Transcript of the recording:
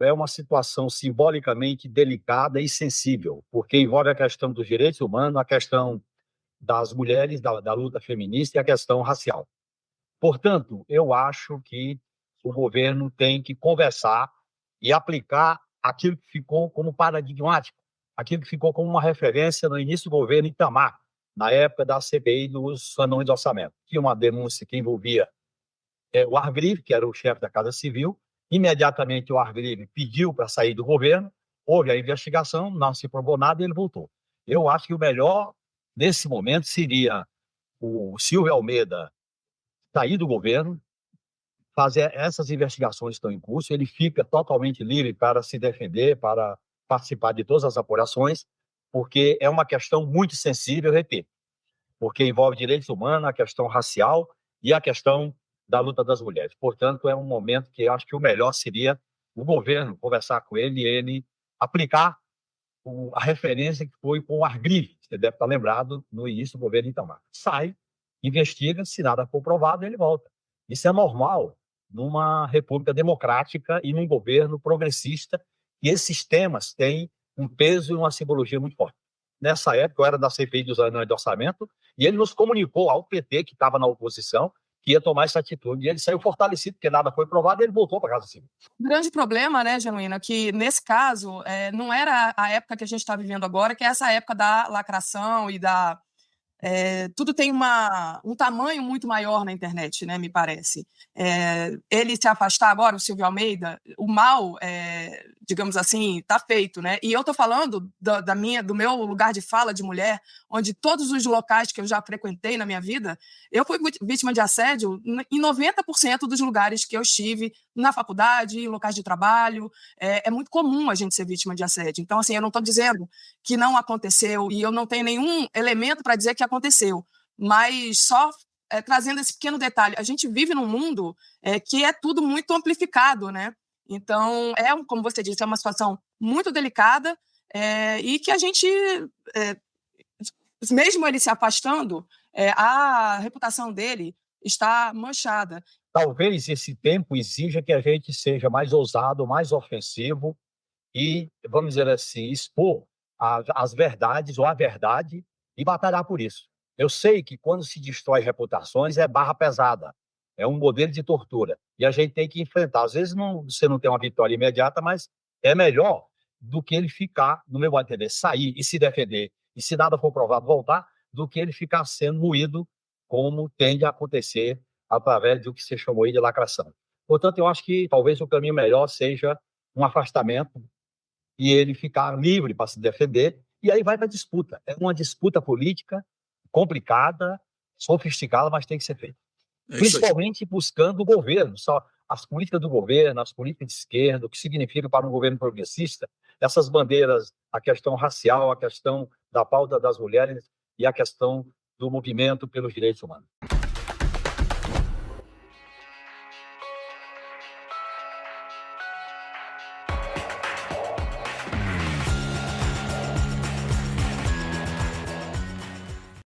é uma situação simbolicamente delicada e sensível, porque envolve a questão dos direitos humanos, a questão das mulheres, da luta feminista e a questão racial. Portanto, eu acho que o governo tem que conversar e aplicar aquilo que ficou como paradigmático, aquilo que ficou como uma referência no início do governo Itamar, na época da CPI dos anões de orçamento. Tinha uma denúncia que envolvia o Argrive, que era o chefe da Casa Civil. Imediatamente o Argrive pediu para sair do governo, houve a investigação, não se provou nada e ele voltou. Eu acho que o melhor, nesse momento, seria o Silvio Almeida sair do governo, fazer essas investigações que estão em curso, ele fica totalmente livre para se defender, para participar de todas as apurações, porque é uma questão muito sensível, repito, porque envolve direitos humanos, a questão racial e a questão da luta das mulheres. Portanto, é um momento que eu acho que o melhor seria o governo conversar com ele e ele aplicar a referência que foi com o Argrive, você deve estar lembrado, no início do governo Itamar. Sai, investiga, se nada for provado, ele volta. Isso é normal numa república democrática e num governo progressista, e esses temas têm um peso e uma simbologia muito forte. Nessa época, eu era da CPI dos anões de orçamento, e ele nos comunicou ao PT, que estava na oposição, que ia tomar essa atitude. E ele saiu fortalecido, porque nada foi provado, e ele voltou para a Casa Civil. O grande problema, né, Genuína, que nesse caso não era a época que a gente está vivendo agora, que é essa época da lacração e da tudo tem um tamanho muito maior na internet, né, me parece. Ele se afastar agora, o Silvio Almeida, o mal, digamos assim, está feito, né? E eu estou falando do meu lugar de fala de mulher, onde todos os locais que eu já frequentei na minha vida, eu fui vítima de assédio em 90% dos lugares que eu estive, na faculdade, em locais de trabalho. É muito comum a gente ser vítima de assédio. Então, assim, eu não estou dizendo que não aconteceu e eu não tenho nenhum elemento para dizer que aconteceu, mas só trazendo esse pequeno detalhe, a gente vive num mundo que é tudo muito amplificado, né? Então, como você disse, é uma situação muito delicada e que a gente, mesmo ele se afastando, a reputação dele está manchada. Talvez esse tempo exija que a gente seja mais ousado, mais ofensivo e, vamos dizer assim, expor as verdades ou a verdade e batalhar por isso. Eu sei que quando se destrói reputações é barra pesada, é um modelo de tortura e a gente tem que enfrentar. Às vezes você não tem uma vitória imediata, mas é melhor do que ele ficar, no meu modo de entender, sair e se defender e, se nada for provado, voltar, do que ele ficar sendo moído, como tende a acontecer através do que se chamou aí de lacração. Portanto, eu acho que talvez o caminho melhor seja um afastamento e ele ficar livre para se defender, e aí vai para a disputa. É uma disputa política complicada, sofisticada, mas tem que ser feita. Principalmente buscando o governo, só as políticas do governo, as políticas de esquerda, o que significa para um governo progressista, essas bandeiras, a questão racial, a questão da pauta das mulheres e a questão do movimento pelos direitos humanos.